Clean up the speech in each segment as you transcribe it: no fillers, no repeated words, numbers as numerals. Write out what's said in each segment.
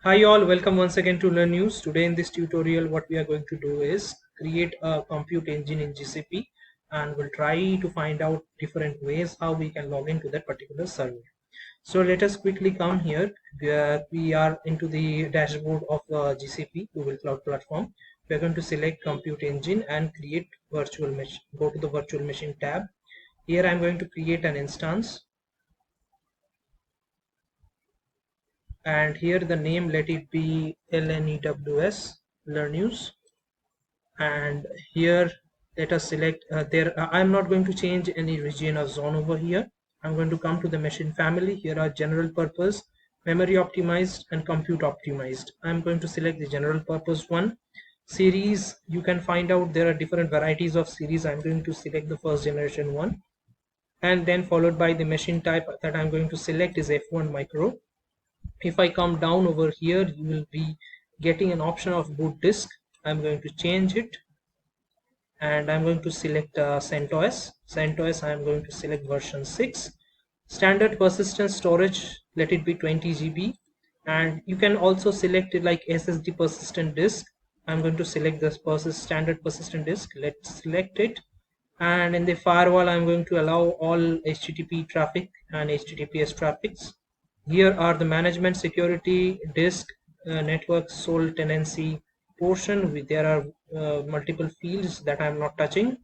Hi all, welcome once again to Learn News. Today in this tutorial what we are going to do is create a compute engine in GCP, and we'll try to find out different ways how we can log into that particular server. So let us quickly come here. We are into the dashboard of GCP, Google Cloud Platform. We are going to select compute engine and create virtual machine. Go to the virtual machine tab. Here I'm going to create an instance, and here the name, let it be LNEWS, Learn News. And here let us select I'm not going to change any region or zone over here. I'm going to come to the machine family. Here are general purpose, memory optimized, and compute optimized. I'm going to select the general purpose one. Series, you can find out there are different varieties of series. I'm going to select the first generation one, and then followed by the machine type that I'm going to select is F1 micro. If I come down over here, you will be getting an option of boot disk. I'm going to change it, and I'm going to select CentOS. CentOS, I'm going to select version 6. Standard persistent storage, let it be 20 GB. And you can also select it like SSD persistent disk. I'm going to select this standard persistent disk. Let's select it. And in the firewall, I'm going to allow all HTTP traffic and HTTPS traffics. Here are the management, security, disk, network, sole tenancy portion. There are multiple fields that I'm not touching,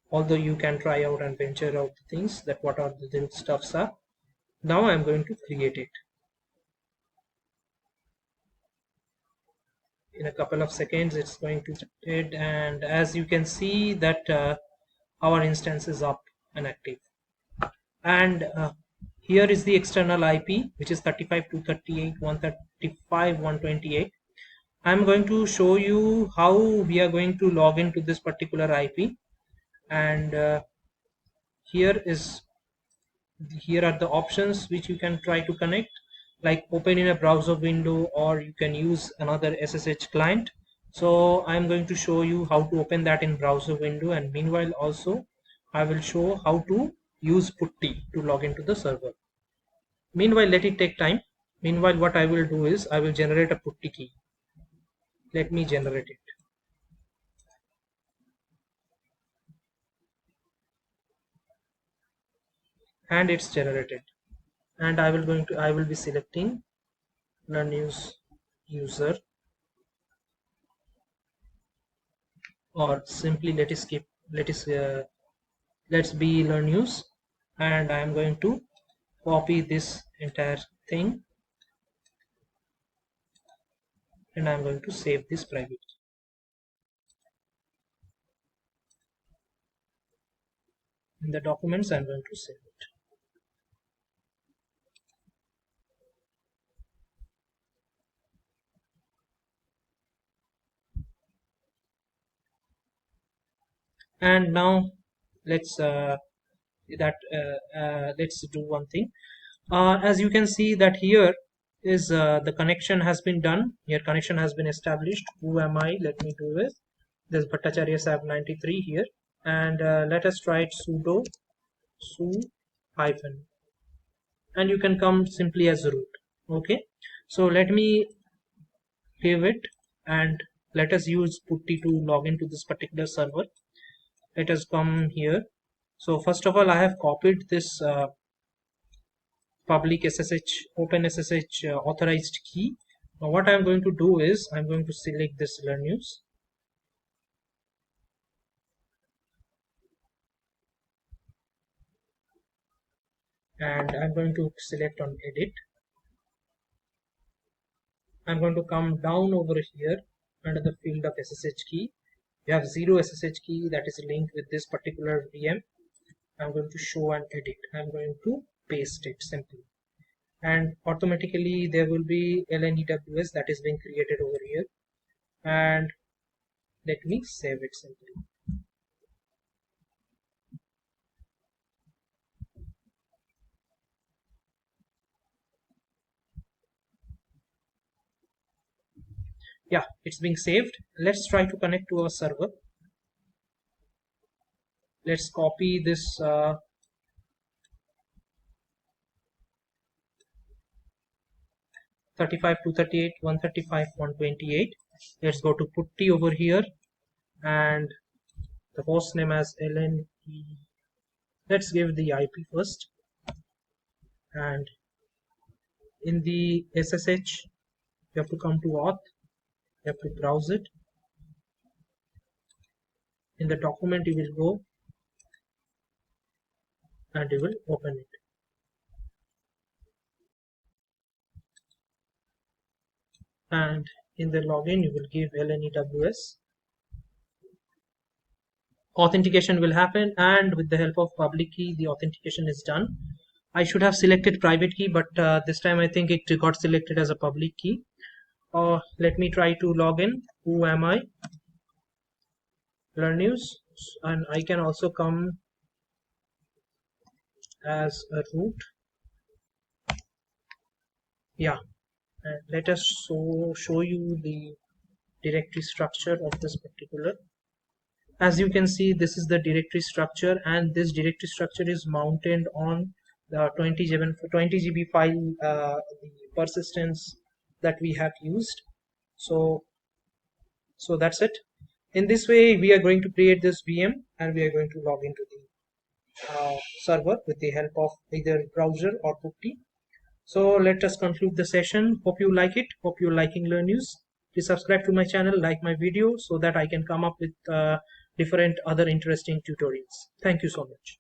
although you can try out and venture out the things that what are the stuffs are. Now I'm going to create it. In a couple of seconds it's going to it, and as you can see that our instance is up and active. And here is the external IP, which is 35.238.135.128. I'm going to show you how we are going to log into this particular IP. And here are the options which you can try to connect, like open in a browser window, or you can use another SSH client. So I'm going to show you how to open that in browser window, and meanwhile also I will show how to use putty to log into the server. Meanwhile, let it take time. Meanwhile, what I will do is I will generate a putty key. Let me generate it. And it's generated. And I will be selecting Learn News user, or simply let's be Learn News. And I am going to copy this entire thing, and I'm going to save this private. In the documents, I'm going to save it. And now let's let's do one thing. As you can see that here is the connection has been done. Here connection has been established. Who am I? Let me do this. There's Bhattacharya Sahib 93 here, and let us try it sudo su hyphen, and you can come simply as root. Okay, so let me leave it, and let us use putty to log into this particular server. Let us come here. So first of all, I have copied this public SSH, open SSH authorized key. Now what I'm going to do is I'm going to select this Learn News, and I'm going to select on edit. I'm going to come down over here under the field of SSH key. You have 0 SSH key that is linked with this particular VM. I'm going to show and edit. I'm going to paste it simply, and automatically there will be LNEWS that is being created over here. And let me save it simply. Yeah, it's being saved. Let's try to connect to our server. Let's copy this 35 238 135 128. Let's go to putty over here and the host name as LN. Let's give the IP first, and in the SSH you have to come to auth, you have to browse it. In the document you will go and you will open it, and in the login you will give LNEWS. Authentication will happen, and with the help of public key the authentication is done. I should have selected private key, but this time I think it got selected as a public key. Let me try to log in. Who am I? Learn news, and I can also come as a root. Yeah, and let us show you the directory structure of this particular. As you can see, this is the directory structure, and this directory structure is mounted on the 20 GB file, the persistence that we have used. So that's it. In this way we are going to create this VM, and we are going to log into the server with the help of either browser or putty. So let us conclude the session. Hope you like it. Hope you're liking Learn News. Please subscribe to my channel, like my video, so that I can come up with different other interesting tutorials. Thank you so much.